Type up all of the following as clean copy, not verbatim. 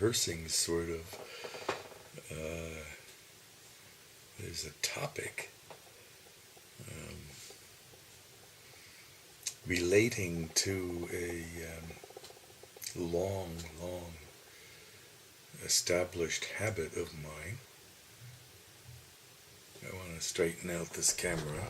rehearsing sort of. There's a topic relating to a long established habit of mine. I want to straighten out this camera.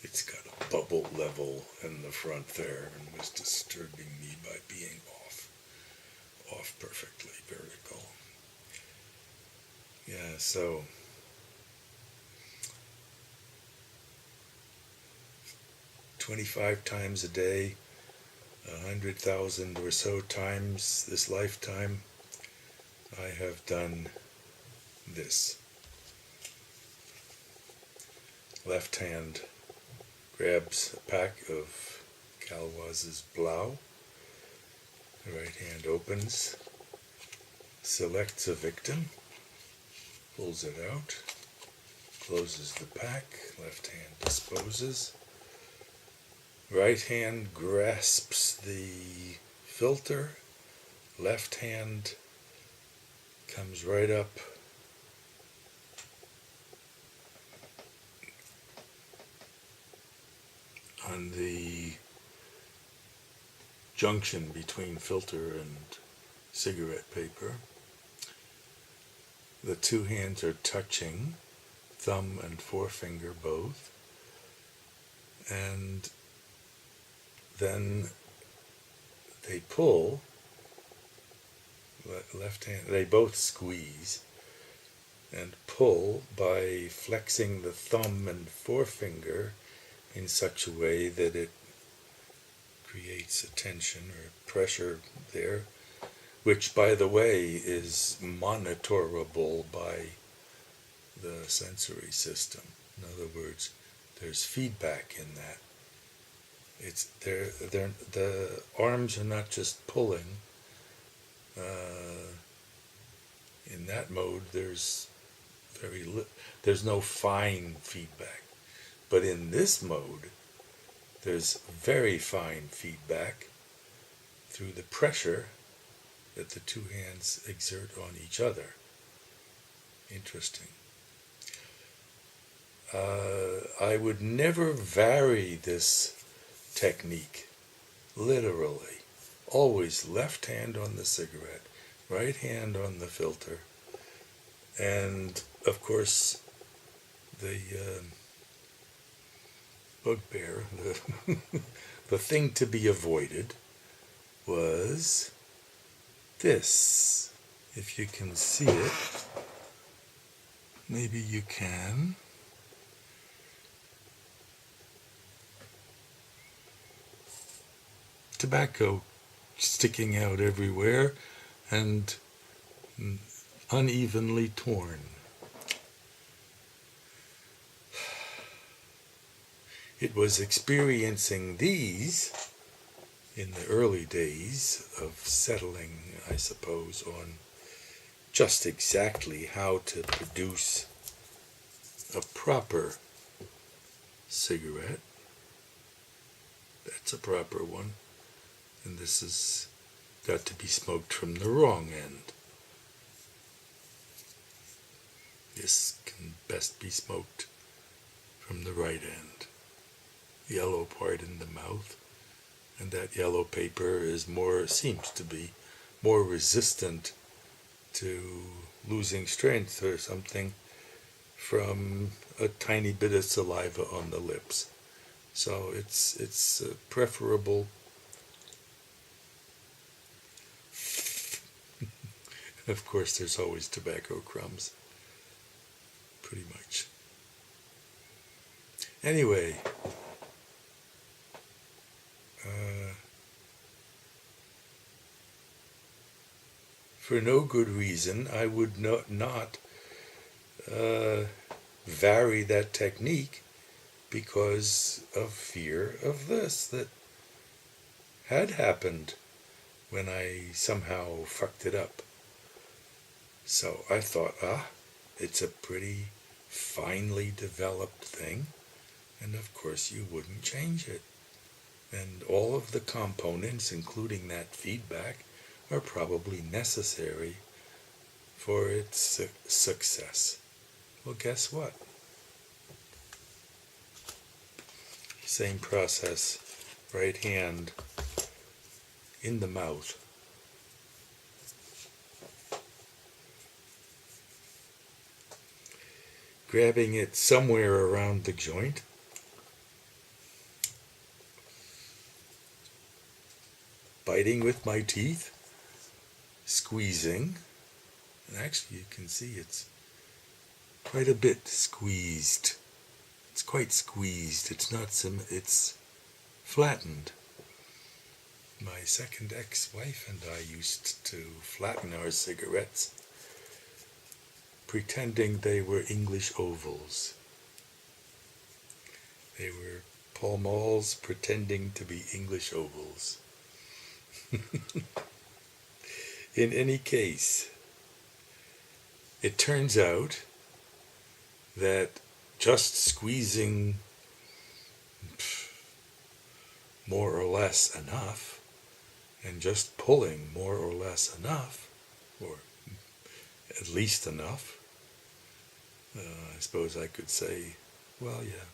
It's got a bubble level in the front there and was disturbing me by being off perfectly vertical. Yeah, so 25 times a day, 100,000 or so times this lifetime, I have done this. Left hand grabs a pack of Gauloises Blau. The right hand opens, selects a victim, pulls it out, closes the pack, left hand disposes. Right hand grasps the filter, left hand comes right up on the junction between filter and cigarette paper. The two hands are touching, thumb and forefinger both, and then they pull, left hand, they both squeeze and pull by flexing the thumb and forefinger in such a way that it creates a tension or pressure there, which, by the way, is monitorable by the sensory system. In other words, there's feedback in that. It's the arms are not just pulling. In that mode, there's no fine feedback, but in this mode, there's very fine feedback through the pressure that the two hands exert on each other. Interesting. I would never vary this technique, literally. Always left hand on the cigarette, right hand on the filter. And, of course, the bugbear, the thing to be avoided was this. If you can see it, maybe you can. Tobacco sticking out everywhere and unevenly torn. It was experiencing these in the early days of settling, I suppose, on just exactly how to produce a proper cigarette. That's a proper one. And this has got to be smoked from the wrong end. This can best be smoked from the right end. The yellow part in the mouth. And that yellow paper seems to be more resistant to losing strength or something from a tiny bit of saliva on the lips. So it's preferable. Of course, there's always tobacco crumbs. Pretty much. Anyway, for no good reason, I would not vary that technique because of fear of this that had happened when I somehow fucked it up. So I thought, it's a pretty finely developed thing. and of course you wouldn't change it. And all of the components, including that feedback, are probably necessary for its success. Well, guess what? Same process, right hand in the mouth. Grabbing it somewhere around the joint. Biting with my teeth. Squeezing. And actually you can see it's quite a bit squeezed. It's quite squeezed. It's not it's flattened. My second ex-wife and I used to flatten our cigarettes, pretending they were English ovals. They were Pall Malls pretending to be English ovals. In any case, it turns out that just squeezing more or less enough and just pulling more or less enough, or at least enough, I suppose I could say, well, yeah,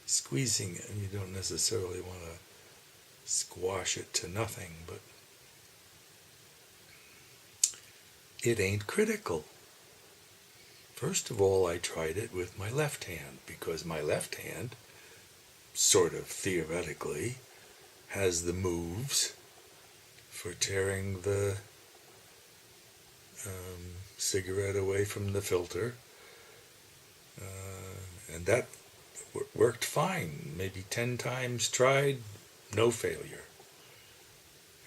squeezing, and you don't necessarily want to squash it to nothing, but it ain't critical. First of all, I tried it with my left hand, because my left hand, sort of theoretically, has the moves for tearing the cigarette away from the filter, and that worked fine. Maybe 10 times tried, no failure.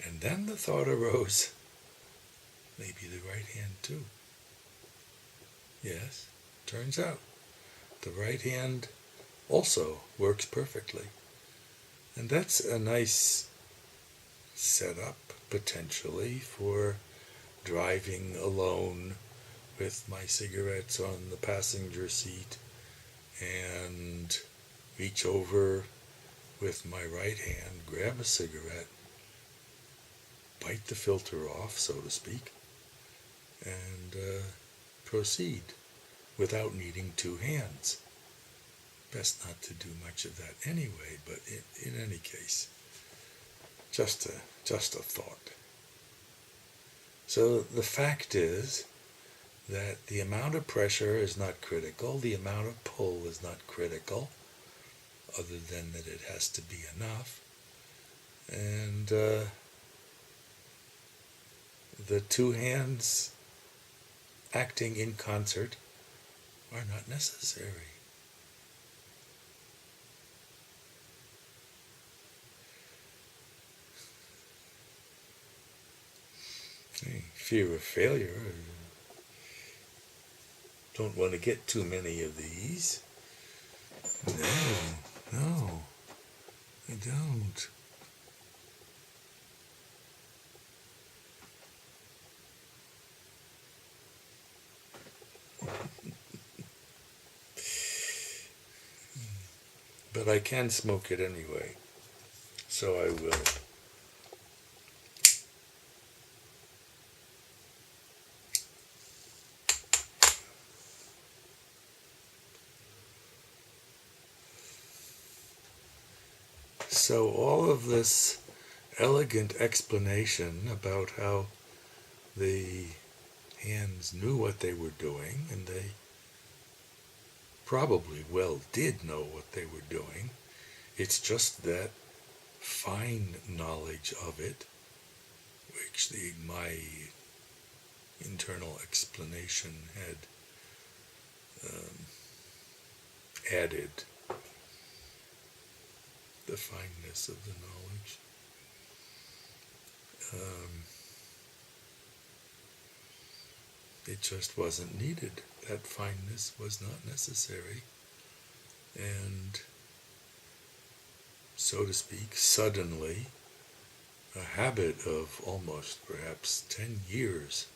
And then the thought arose, maybe the right hand too. Yes, turns out the right hand also works perfectly. And that's a nice setup, potentially, for driving alone with my cigarettes on the passenger seat and reach over with my right hand, grab a cigarette, bite the filter off, so to speak, and proceed without needing two hands. Best not to do much of that anyway, but in any case, just a thought. So the fact is that the amount of pressure is not critical, the amount of pull is not critical, other than that it has to be enough, and the two hands acting in concert are not necessary. Fear of failure. Don't want to get too many of these. No, I don't. But I can smoke it anyway, so I will. So all of this elegant explanation about how the hands knew what they were doing, and they probably well did know what they were doing. It's just that fine knowledge of it, which my internal explanation had added the fineness of the knowledge. It just wasn't needed. That fineness was not necessary. And, so to speak, suddenly, a habit of almost perhaps 10 years,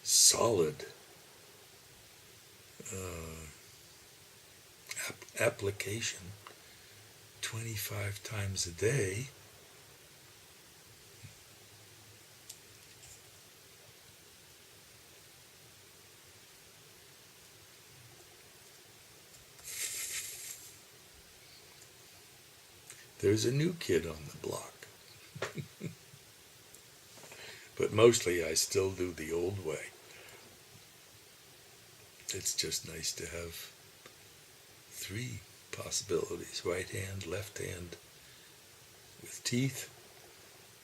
solid application 25 times a day, there's a new kid on the block. But mostly I still do the old way. It's just nice to have 3 possibilities: right hand, left hand with teeth,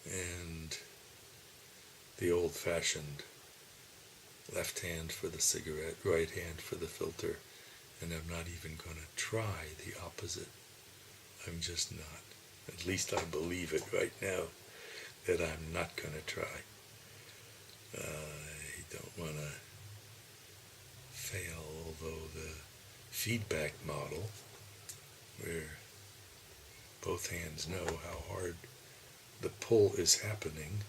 and the old-fashioned left hand for the cigarette, right hand for the filter, and I'm not even going to try the opposite. I'm just not. At least I believe it right now, that I'm not going to try. I don't want to fail, although the feedback model, where both hands know how hard the pull is happening,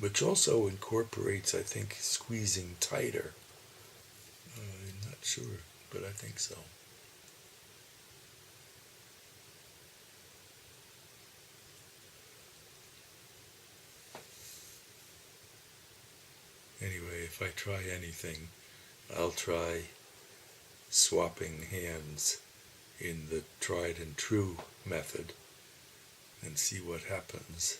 which also incorporates, I think, squeezing tighter. I'm not sure, but I think so. Anyway, if I try anything, I'll try swapping hands in the tried and true method and see what happens.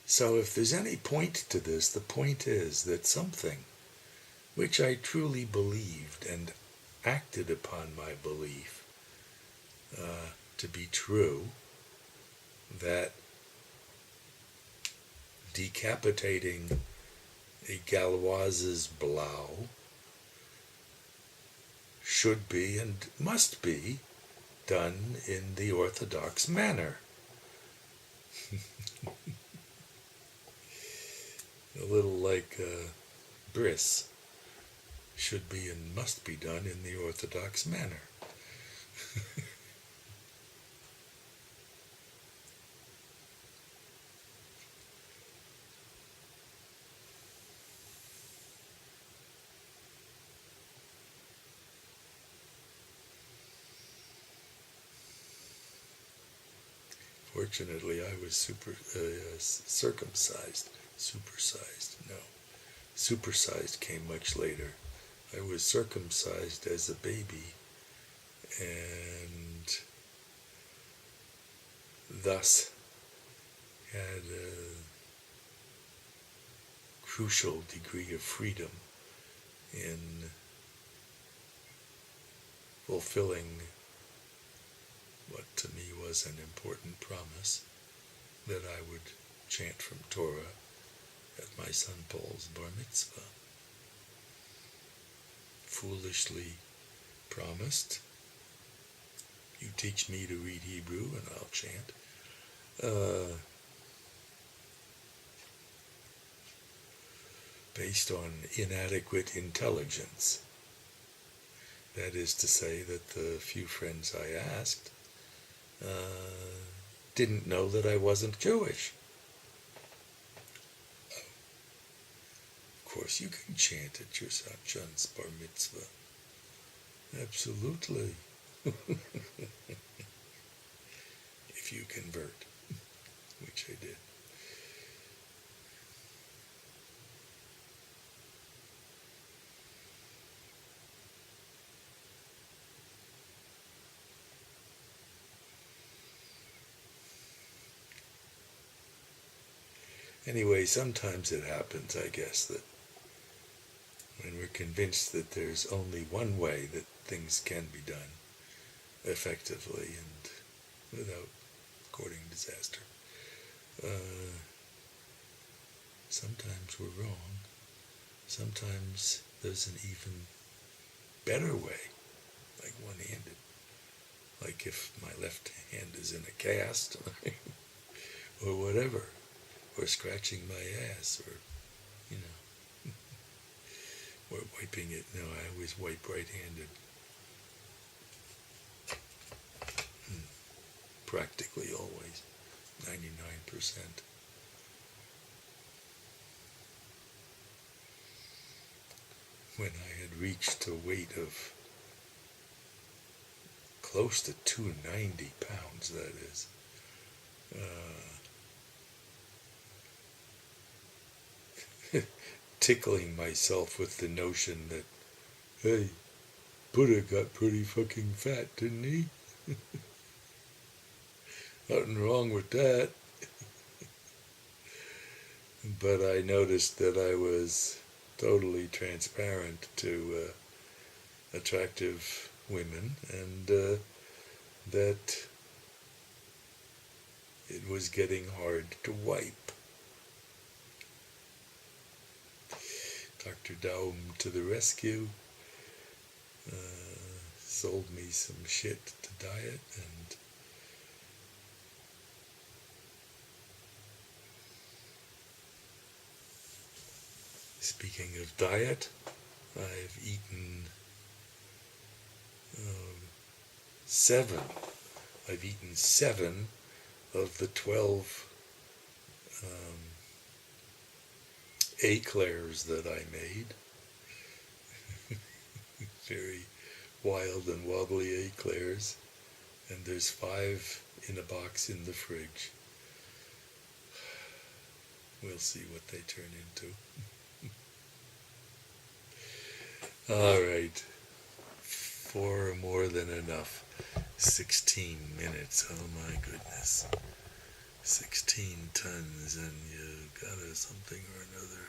So if there's any point to this, the point is that something which I truly believed and acted upon my belief to be true, that decapitating a Gauloises Blau should be and must be done in the orthodox manner. A little like bris should be and must be done in the orthodox manner. Fortunately, I was circumcised. Supersized came much later. I was circumcised as a baby, and thus had a crucial degree of freedom in fulfilling what to me was an important promise, that I would chant from Torah at my son Paul's bar mitzvah. Foolishly promised, you teach me to read Hebrew and I'll chant. Based on inadequate intelligence. That is to say that the few friends I asked didn't know that I wasn't Jewish. Of course, you can chant at your son's bar mitzvah. Absolutely. If you convert, which I did. Anyway, sometimes it happens, I guess, that when we're convinced that there's only one way that things can be done effectively and without courting disaster, sometimes we're wrong. Sometimes there's an even better way, like one-handed. Like if my left hand is in a cast, or whatever. Or scratching my ass, or, or wiping it. No, I always wipe right-handed. Practically always. 99%. When I had reached a weight of close to 290 pounds, that is, tickling myself with the notion that, hey, Buddha got pretty fucking fat, didn't he? Nothing wrong with that. But I noticed that I was totally transparent to attractive women, and that it was getting hard to wipe. Dr. Daum to the rescue, sold me some shit to diet, and speaking of diet, I've eaten seven of the 12 eclairs that I made. Very wild and wobbly eclairs. And there's 5 in a box in the fridge. We'll see what they turn into. All right. 4 more than enough. 16 minutes. Oh my goodness. 16 tons, and you got something or another.